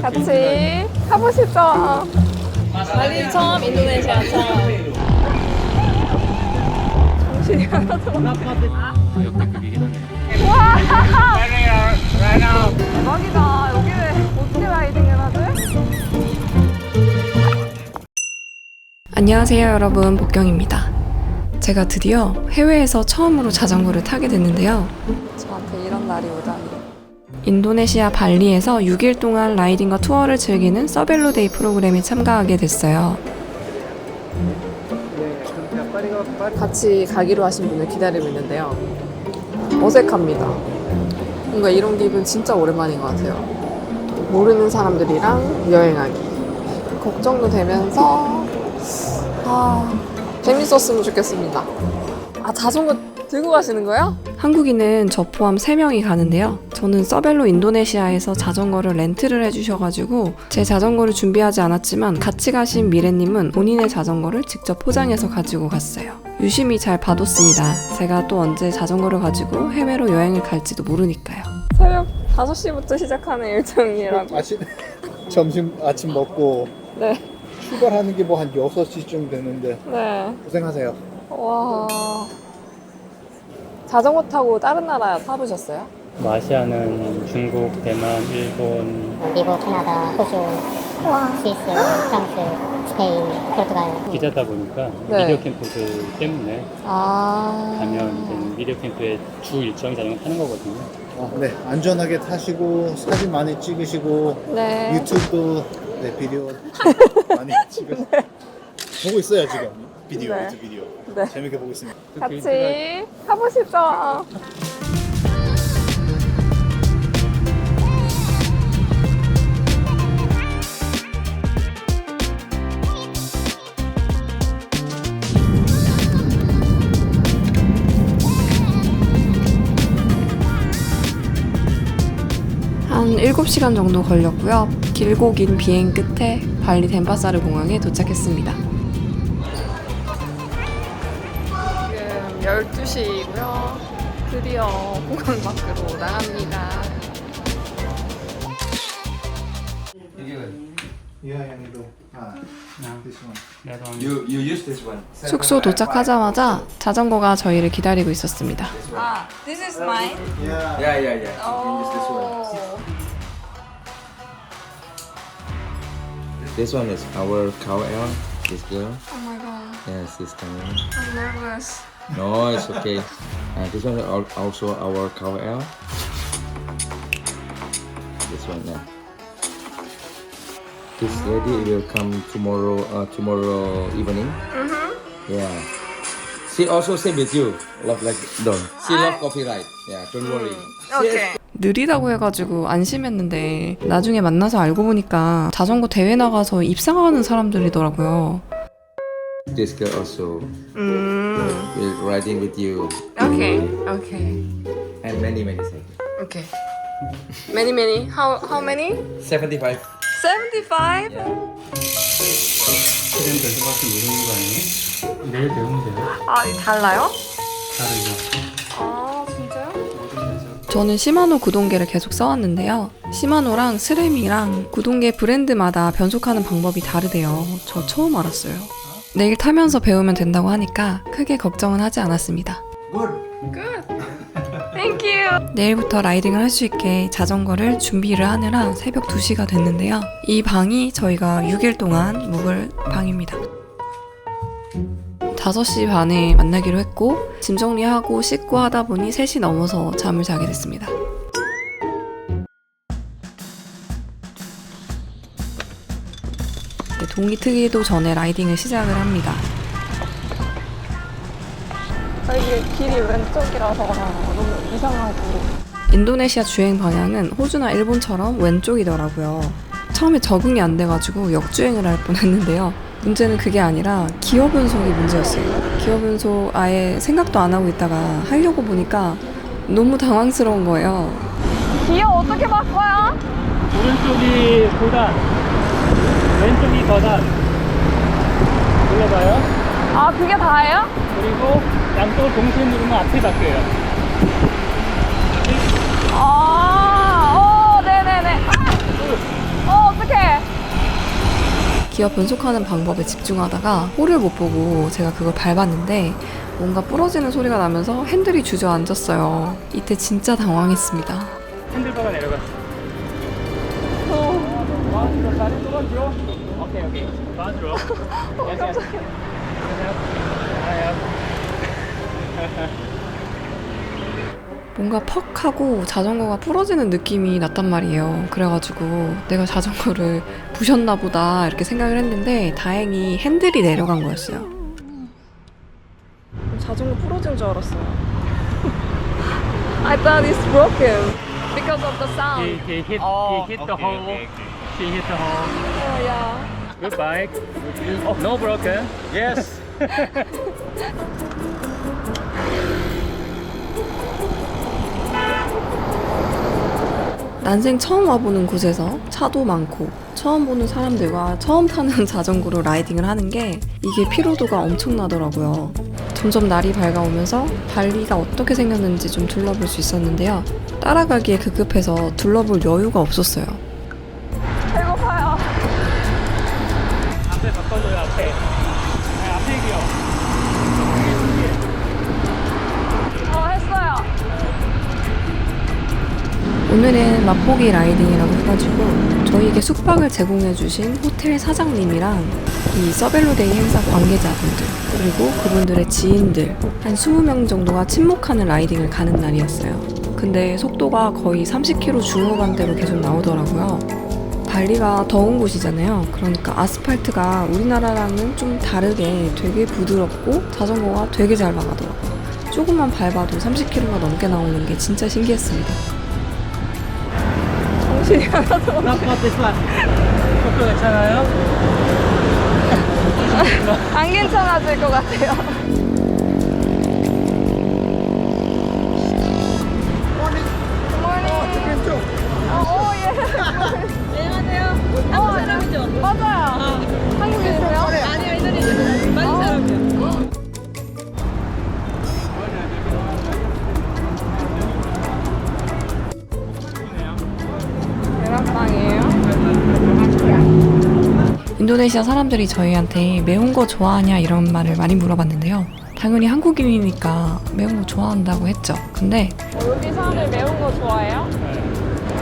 같이 가보시죠. 발리 처음, 인도네시아 처음. 정신이 하나도 없네. 우와! 대박이다. 여기는 어떻게 라이딩을 하지? 안녕하세요 여러분, 복경입니다. 제가 드디어 해외에서 처음으로 자전거를 타게 됐는데요. 저한테 이런 날이 오다니. 인도네시아 발리에서 6일 동안 라이딩과 투어를 즐기는 서벨로데이 프로그램에 참가하게 됐어요. 같이 가기로 하신 분을 기다리고 있는데요. 어색합니다. 뭔가 이런 기분 진짜 오랜만인 것 같아요. 모르는 사람들이랑 여행하기. 걱정도 되면서 재밌었으면 좋겠습니다. 자전거 들고 가시는 거예요? 한국인은 저 포함 3명이 가는데요. 저는 서벨로 인도네시아에서 자전거를 렌트를 해주셔가지고 제 자전거를 준비하지 않았지만 같이 가신 미래님은 본인의 자전거를 직접 포장해서 가지고 갔어요. 유심히 잘 봐뒀습니다. 제가 또 언제 자전거를 가지고 해외로 여행을 갈지도 모르니까요. 새벽 5시부터 시작하는 일정이라고. 아침 먹고 네. 출발하는 게 뭐 한 6시쯤 되는데 네. 고생하세요. 와. 자전거 타고 다른 나라 타보셨어요? 아시아는 중국, 대만, 일본, 미국, 캐나다, 호주, 스위스, 프랑스, 스페인, 포르투갈. 기자다 보니까 네. 미디어 캠프들 때문에 가면 이제 미디어 캠프의 주 일정이 자전거 타는 거거든요. 네, 안전하게 타시고 사진 많이 찍으시고 네. 유튜브도 비디오 많이 찍으시고 보고 있어요 지금 비디오. 네. 유튜브 비디오 네. 재밌게 보고 있습니다. 같이 가보시죠. 한 7시간 정도 걸렸고요. 길고 긴 비행 끝에 발리 덴파사르 공항에 도착했습니다. 지금 12시이고요. 드디어 공항 밖으로 나갑니다. You use this one. 숙소 도착하자마자 자전거가 저희를 기다리고 있었습니다. This is mine? Yeah. You use this one. This one is our cow L. This girl. Oh my god, Yes, this coming. I'm nervous. No, it's okay. This one is also our cow L. This one, yeah. This lady will come tomorrow evening. Yeah. She also same with you. Love like don't. She love copyright. Yeah, don't worry. Okay. 느리다고 해가지고 안심했는데 나중에 만나서 알고 보니까 자전거 대회 나가서 입상하는 사람들이더라고요. This girl also will riding with you. Okay. And many things. Okay. Many. How many? 75. 75? 시간 될 것 같은 무슨 거 아니에요? 내일 배우면 돼요. 달라요? 다르죠. 진짜요? 저는 시마노 구동계를 계속 써왔는데요. 시마노랑 스램이랑 구동계 브랜드마다 변속하는 방법이 다르대요. 저 처음 알았어요. 내일 타면서 배우면 된다고 하니까 크게 걱정은 하지 않았습니다. Good. Thank you. 내일부터 라이딩을 할 수 있게 자전거를 준비를 하느라 새벽 2시가 됐는데요. 이 방이 저희가 6일 동안 묵을 방입니다. 5시 반에 만나기로 했고 짐 정리하고 씻고 하다 보니 3시 넘어서 잠을 자게 됐습니다. 동이 트기도 전에 라이딩을 시작을 합니다. 이게 길이 왼쪽이라서 너무 이상하고. 인도네시아 주행 방향은 호주나 일본처럼 왼쪽이더라고요. 처음에 적응이 안 돼가지고 역주행을 할 뻔했는데요. 문제는 그게 아니라 기어 변속이 문제였어요. 기어 변속 아예 생각도 안 하고 있다가 하려고 보니까 너무 당황스러운 거예요. 기어 어떻게 바꿔요? 오른쪽이 고단, 왼쪽이 더단. 눌러봐요. 그게 다예요? 그리고 양쪽을 동시에 누르면 앞이 바뀌어요. 네네네. 기어 변속하는 방법에 집중하다가 홀을 못 보고 제가 그걸 밟았는데 뭔가 부러지는 소리가 나면서 핸들이 주저앉았어요. 이때 진짜 당황했습니다. 핸들바가 내려갔어. 다리 뚫어줘. 오케이. 맞으러. 뭔가 퍽 하고 자전거가 부러지는 느낌이 났단 말이에요. 그래가지고 내가 자전거를 부셨나 보다 이렇게 생각을 했는데 다행히 핸들이 내려간 거였어요. 자전거 부러진 줄 알았어요. I thought it's broken because of the sound. He hit the hole. She hit the hole. Oh yeah. Good bike. Oh, no broken. Yes. 난생 처음 와보는 곳에서 차도 많고 처음 보는 사람들과 처음 타는 자전거로 라이딩을 하는 게 이게 피로도가 엄청나더라고요. 점점 날이 밝아오면서 발리가 어떻게 생겼는지 좀 둘러볼 수 있었는데요. 따라가기에 급급해서 둘러볼 여유가 없었어요. 배고파요. 앞에 바꿔줘요, 앞에. 앞에 기어. 했어요. 오늘은 맛보기 라이딩이라고 해가지고 저희에게 숙박을 제공해주신 호텔 사장님이랑 이 서벨로데이 행사 관계자분들 그리고 그분들의 지인들 한 20명 정도가 침묵하는 라이딩을 가는 날이었어요. 근데 속도가 거의 30km 중후반대로 계속 나오더라고요. 발리가 더운 곳이잖아요. 그러니까 아스팔트가 우리나라랑은 좀 다르게 되게 부드럽고 자전거가 되게 잘 나가더라고요. 조금만 밟아도 30km가 넘게 나오는 게 진짜 신기했습니다. 정신이 하나도 Not this one. 속도 괜찮아요? 안 괜찮아질 것 같아요. 안녕하세요. 한국 사람이죠? 맞아요. 한국인이세요? 아니요, 인도네시아. 말리 사람이요. 계란빵이에요? 인도네시아 사람들이 저희한테 매운 거 좋아하냐 이런 말을 많이 물어봤는데요. 당연히 한국인이니까 매운 거 좋아한다고 했죠. 근데 여기 사람들 매운 거 좋아해요?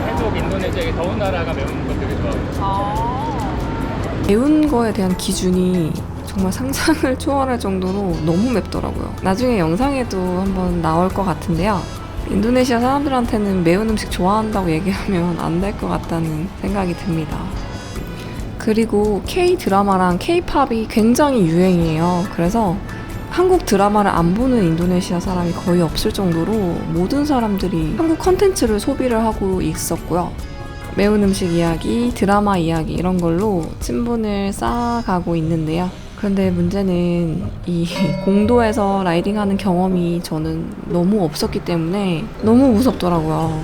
한국, 인도네시아 더운 나라가 매운 거 되게 좋아해요. 매운 거에 대한 기준이 정말 상상을 초월할 정도로 너무 맵더라고요. 나중에 영상에도 한번 나올 것 같은데요. 인도네시아 사람들한테는 매운 음식 좋아한다고 얘기하면 안 될 것 같다는 생각이 듭니다. 그리고 K-드라마랑 K-팝이 굉장히 유행이에요. 그래서 한국 드라마를 안 보는 인도네시아 사람이 거의 없을 정도로 모든 사람들이 한국 컨텐츠를 소비를 하고 있었고요. 매운 음식 이야기, 드라마 이야기 이런 걸로 친분을 쌓아가고 있는데요. 그런데 문제는 이 공도에서 라이딩하는 경험이 저는 너무 없었기 때문에 너무 무섭더라고요.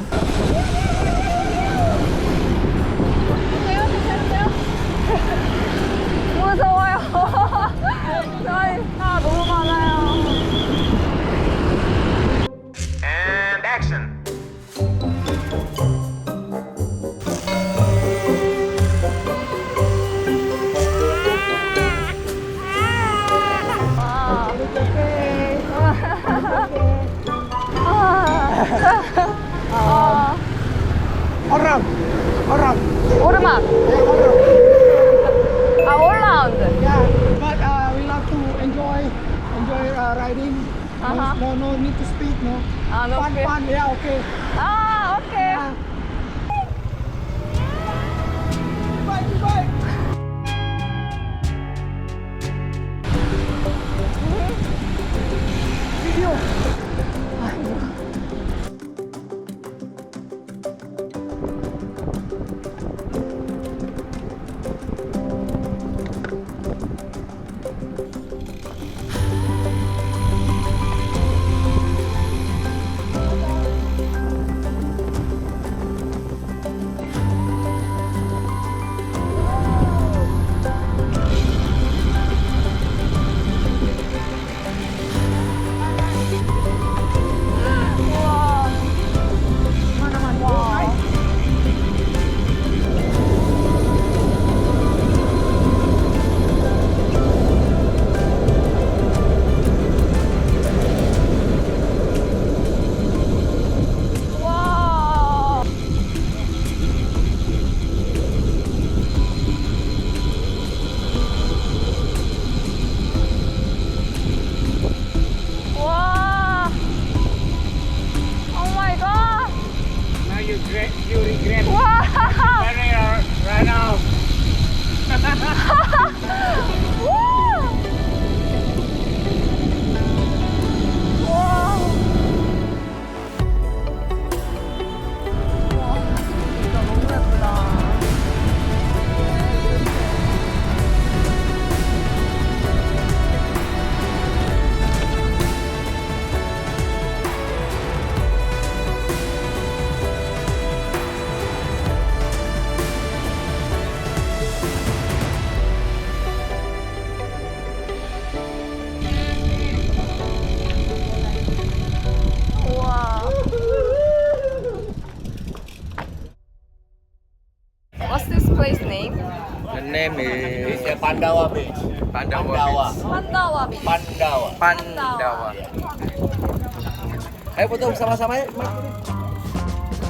무서워요. 저희 차 너무 많아요. 오르막. 올라운드. Yeah, but we love to enjoy riding. No need to speak, no. no Fun, speak. fun, yeah, okay. 오케이. Goodbye. Video. place name? The name is Pandawa Beach. Pandawa. Pandawa Beach. Pandawa. Ayo foto sama-sama ya.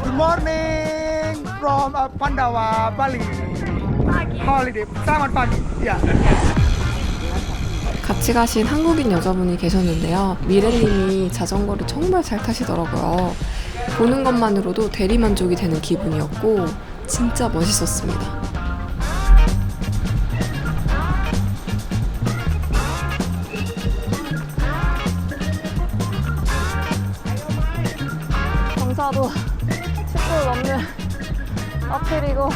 Good morning from Pandawa, Bali. Holiday. Selamat pagi. Yeah. 같이 가신 한국인 여자분이 계셨는데요. 미래님이 자전거를 정말 잘 타시더라고요. 보는 것만으로도 대리만족이 되는 기분이었고 진짜 멋있었습니다. 경사도 10분 넘는 어필이고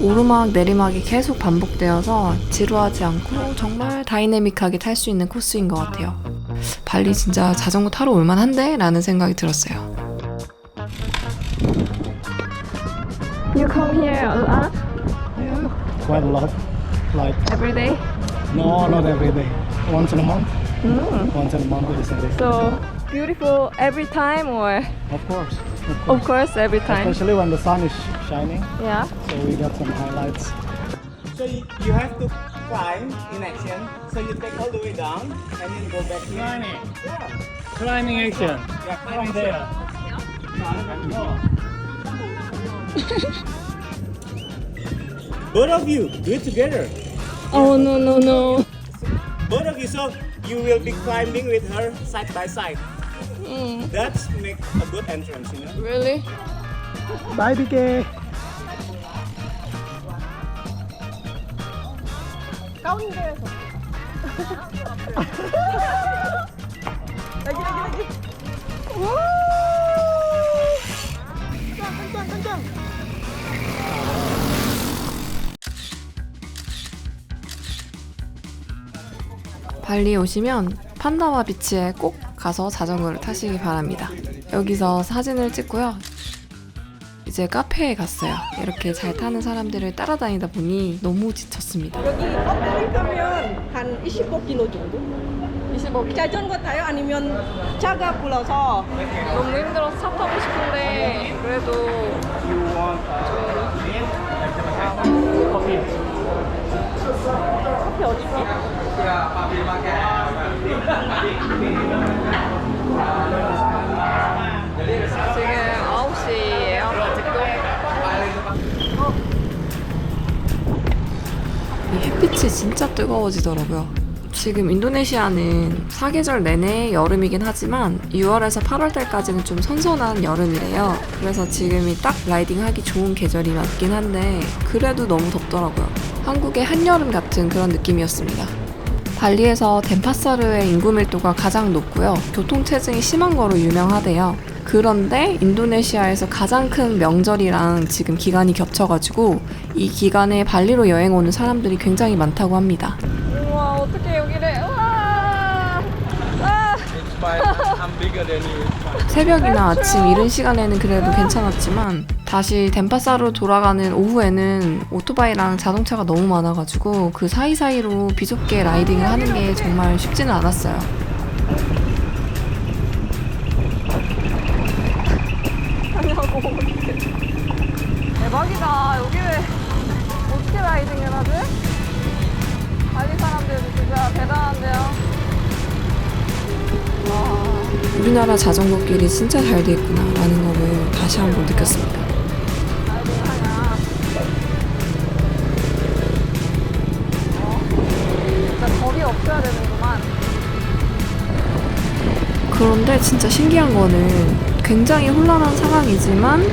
오르막 내리막이 계속 반복되어서 지루하지 않고 정말 다이내믹하게 탈 수 있는 코스인 것 같아요. 발리 진짜 자전거 타러 올만한데? 라는 생각이 들었어요. You come here a lot? Quite a lot. Like, Every day? no, not every day. Once in a month. Once in a month is a day. So beautiful every time or Of course. of course every time? Especially when the sun is shining. Yeah. So we got some highlights. So you have to climb in action. So you take all the way down and then go back in. 클라이밍 액션. Yeah, climb there. Both of you, do it together. Oh no. Both of you, so you will be climbing with her side by side. That's make a good entrance, you know. Really? Bye, BK. 발리에 오시면 판다와 비치에 꼭 가서 자전거를 타시기 바랍니다. 여기서 사진을 찍고요. 이제 카페에 갔어요. 이렇게 잘 타는 사람들을 따라다니다 보니 너무 지쳤습니다. 여기 카페를 가면 한 25km 정도? 25km. 자전거 타요? 아니면 차가 불러서? 너무 힘들어서 차 타고 싶은데 그래도 카페 어디 있어? 지금 9시예요. 아직도. 이 햇빛이 진짜 뜨거워지더라고요. 지금 인도네시아는 사계절 내내 여름이긴 하지만 6월에서 8월달까지는 좀 선선한 여름이래요. 그래서 지금이 딱 라이딩하기 좋은 계절이 맞긴 한데 그래도 너무 덥더라고요. 한국의 한여름 같은 그런 느낌이었습니다. 발리에서 덴파사르의 인구 밀도가 가장 높고요. 교통체증이 심한 거로 유명하대요. 그런데 인도네시아에서 가장 큰 명절이랑 지금 기간이 겹쳐가지고 이 기간에 발리로 여행 오는 사람들이 굉장히 많다고 합니다. 우와 어떻게 여기를 우와 I'm bigger than you. 새벽이나 아침 이른 시간에는 그래도 괜찮았지만 다시 덴파사로 돌아가는 오후에는 오토바이랑 자동차가 너무 많아가지고 그 사이사이로 비좁게 라이딩을 하는 게 정말 쉽지는 않았어요. 하냐고 대박이다. 여기를 어떻게 라이딩을 하지? 발리 사람들도 진짜 대단한데요. 우리나라 자전거길이 진짜 잘 돼 있구나 라는 거를 다시 한번 느꼈습니다. 라이딩하냐. 진짜 겁이 없어야 되는구만. 그런데 진짜 신기한 거는 굉장히 혼란한 상황이지만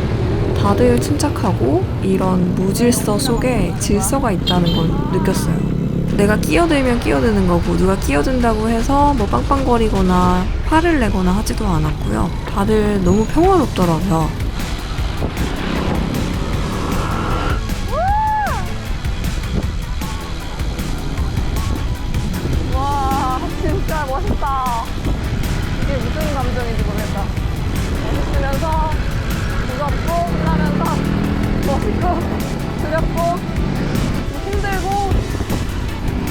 다들 침착하고 이런 무질서 속에 질서가 있다는 걸 느꼈어요. 내가 끼어들면 끼어드는 거고 누가 끼어든다고 해서 뭐 빵빵거리거나 화를 내거나 하지도 않았고요. 다들 너무 평화롭더라고요. 와 진짜 멋있다. 이게 무슨 감정인지 모르겠다. 멋있으면서 무섭고 신나면서 멋있고 두렵고 힘들고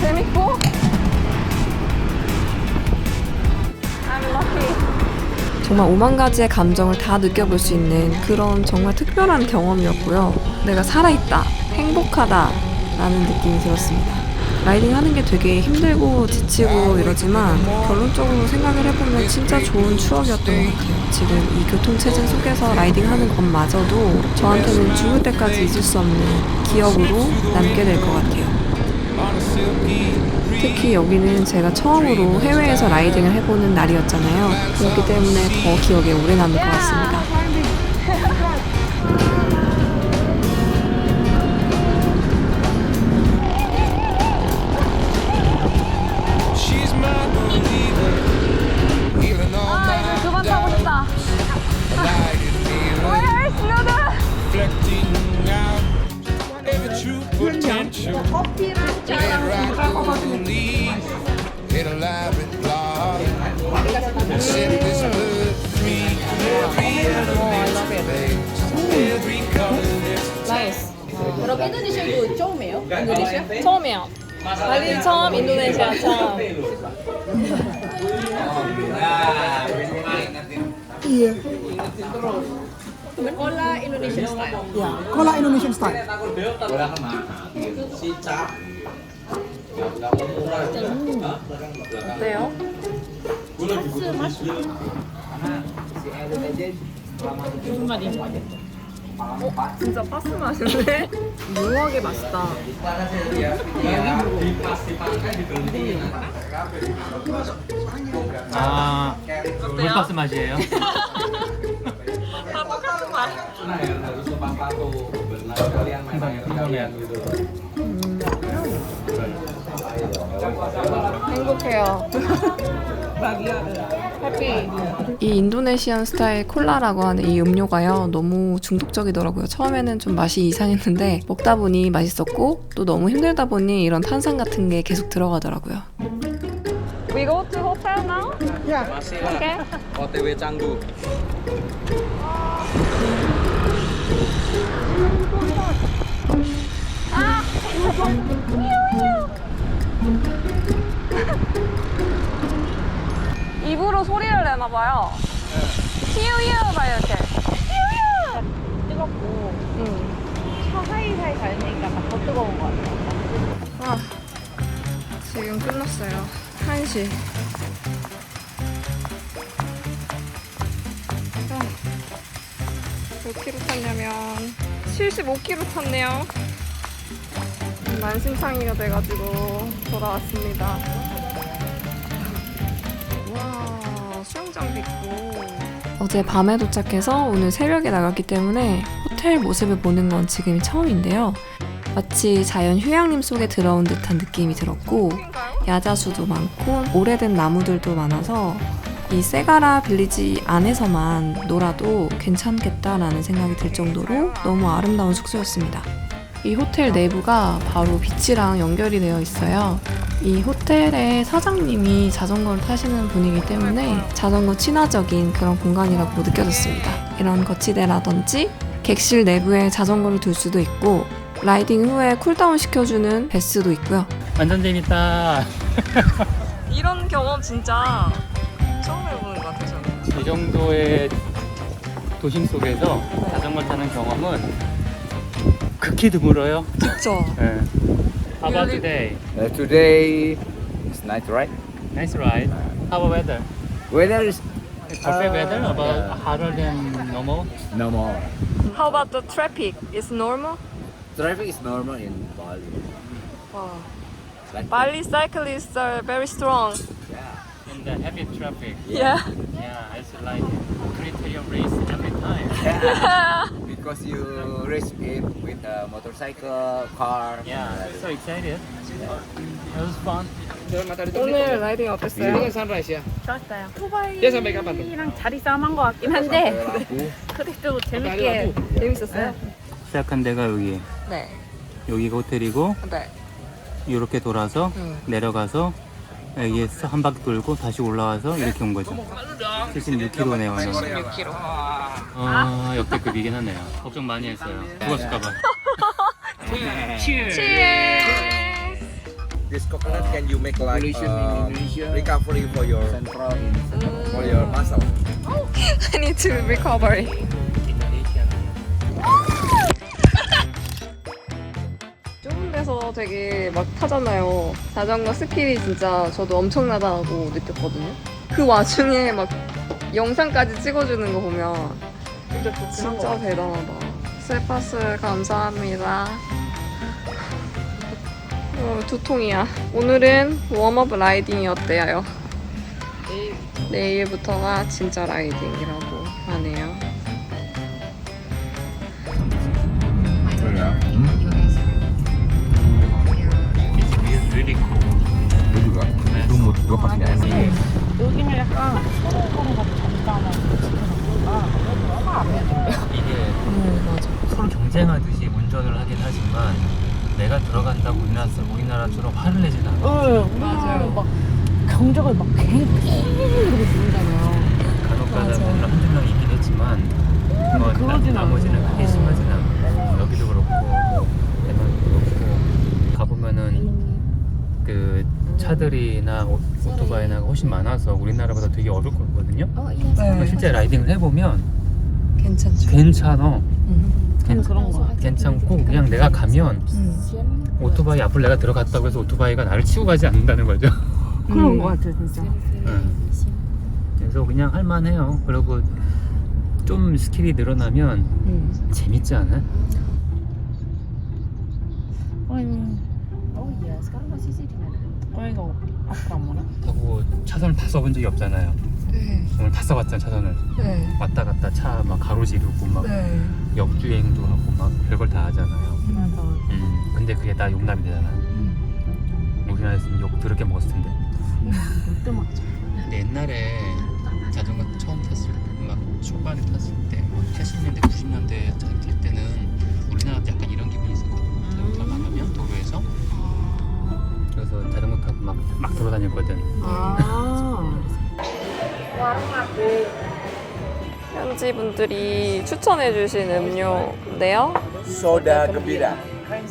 재밌고 I'm lucky. 정말 5만 가지의 감정을 다 느껴볼 수 있는 그런 정말 특별한 경험이었고요. 내가 살아있다, 행복하다 라는 느낌이 들었습니다. 라이딩 하는 게 되게 힘들고 지치고 이러지만 결론적으로 생각을 해보면 진짜 좋은 추억이었던 것 같아요. 지금 이 교통체증 속에서 라이딩 하는 것마저도 저한테는 죽을 때까지 잊을 수 없는 기억으로 남게 될 것 같아요. 특히 여기는 제가 처음으로 해외에서 라이딩을 해보는 날이었잖아요. 그렇기 때문에 더 기억에 오래 남을 것 같습니다. 그만 타고 싶다. Where is Noodle? 나이스. 그럼 인도네시아도 처음이에요? 인도네시아? 처음이에요. 발리 처음, 인도네시아 처음. Cola Indonesian style. Yeah, Cola Indonesian style. 어때요? 진짜 파스 맛인데? 묘하게 맛있다. 아, 물박스 맛이에요? 행복해요. 해피. 이 인도네시안 스타일 콜라라고 하는 이 음료가요 너무 중독적이더라고요. 처음에는 좀 맛이 이상했는데 먹다 보니 맛있었고 또 너무 힘들다 보니 이런 탄산 같은 게 계속 들어가더라고요. We go to hotel now? Yeah. Okay. OTW Canggu. 입으로 소리를 내나봐요. 히우히우 막 이렇게. 히우히우! 뜨겁고. 차 사이사이 다니니까 더 뜨거운 것 같아요. 지금 끝났어요. 1시. 몇 킬로 탔냐면 75킬로 탔네요. 만신창이가 돼가지고 돌아왔습니다. 와, 수영장도 있고. 어제 밤에 도착해서 오늘 새벽에 나갔기 때문에 호텔 모습을 보는 건 지금이 처음인데요. 마치 자연 휴양림 속에 들어온 듯한 느낌이 들었고 야자수도 많고 오래된 나무들도 많아서 이 세가라 빌리지 안에서만 놀아도 괜찮겠다라는 생각이 들 정도로 너무 아름다운 숙소였습니다. 이 호텔 내부가 바로 비치랑 연결이 되어 있어요. 이 호텔의 사장님이 자전거를 타시는 분이기 때문에 자전거 친화적인 그런 공간이라고 느껴졌습니다. 이런 거치대라든지 객실 내부에 자전거를 둘 수도 있고 라이딩 후에 쿨다운 시켜주는 베스도 있고요. 완전 재밌다. 이런 경험 진짜 처음 해보는 것 같아요. 저는. 이 정도의 도심 속에서 자전거 타는 경험은 극히 드물어요. 그쵸? 네. How about today? Today is night, right? Nice ride. How about weather? Weather is Perfect weather? About hotter than normal? no more. How about the traffic? Is normal? Traffic is normal in Bali. Wow. Like Bali cyclists are very strong. In the heavy traffic. Yeah. Yeah, it's like criterium race every time. Yeah. Because you race it with a motorcycle, car. Yeah, so excited. It was fun. 오늘 라이딩 어땠어요? 좋았어요. 후바이랑 자리 싸움한 것 같긴 한데 그래도 재밌게 재밌었어요? 시작한 데가 여기. 네. 여기가 호텔이고 네. 이렇게 돌아서 내려가서 여기에서 한 바퀴 돌고 다시 올라와서 이렇게 온 거죠. 76km네요. 16km. 아, 역대급이긴 하네요. 걱정 많이 했어요. 죽었을까봐. Cheers! this coconut can you make like recovery for your muscle. I need to recover. 좁은 데서 되게 막 타잖아요. 자전거 스킬이 진짜 저도 엄청나다고 느꼈거든요. 그 와중에 막 영상까지 찍어주는 거 보면 진짜 대단하다. 셀파스 감사합니다. 두통이야. 오늘은 웜업 라이딩이었대요. 내일부터가 진짜 라이딩이라고 하네요. 여기는 약간 서로 같이 잠깐만 이게 서로 경쟁하듯이 운전을 하긴 하지만 내가 들어간다고 우리나라처럼 화를 내진 않아. 맞아요. 막 경적을 막 이러고 부르잖아요. 간혹가다 보면 한두 명 있긴 했지만 나머지는 그게 심하진 않고 여기도 그렇고 대만도 그렇고 가보면은 그 차들이나 오토바이나 훨씬 많아서 우리나라보다 되게 어려울 거거든요. 네. 실제 라이딩을 해보면 괜찮죠. 괜찮아. 그런 거 같아. 괜찮고 그냥 내가 가면 오토바이 앞을 내가 들어갔다고 해서 오토바이가 나를 치고 가지 않는다는 거죠. 그런 거 같아 진짜. 그래서 그냥 할만해요. 그리고 좀 스킬이 늘어나면 재밌지 않아? 이거 앞으로 안 보나? 하고 차선을 다 써본 적이 없잖아요. 네. 오늘 다 써봤잖아 차선을. 네. 왔다 갔다 차 막 가로지르고 막 네. 역주행도 하고 막 별걸 다 하잖아요. 맞아. 근데 그게 다 용납이 되잖아. 우리나라에서는 욕 더럽게 먹었을 텐데. 또 맞죠. 근데 옛날에 자전거 처음 탔을 때, 막 초반에 탔을 때, 80년대, 90년대 탈 때는 우리나라도 약간 이런 기분이 있었거든. 자전거 나가면 도로에서. 그래서 자전거 타고 막 돌아다녔거든. 현지 분들이 추천해주신 음료인데요. Soda gembira.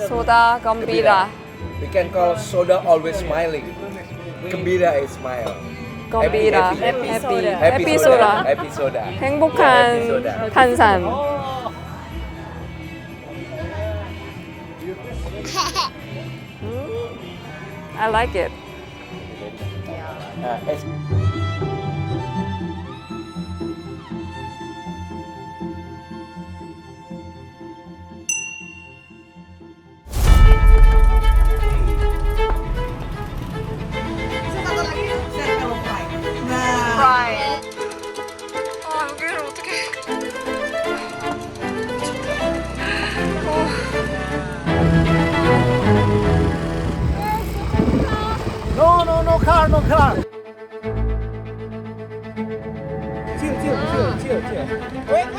소다 건비라. We can call soda always smiling. Gembira is smile. 건비라. Happy, 해피 소다. Happy soda. 행복한 탄산. I like it. 아, 여기를 어떻게. No car, no car. Chill. Wait.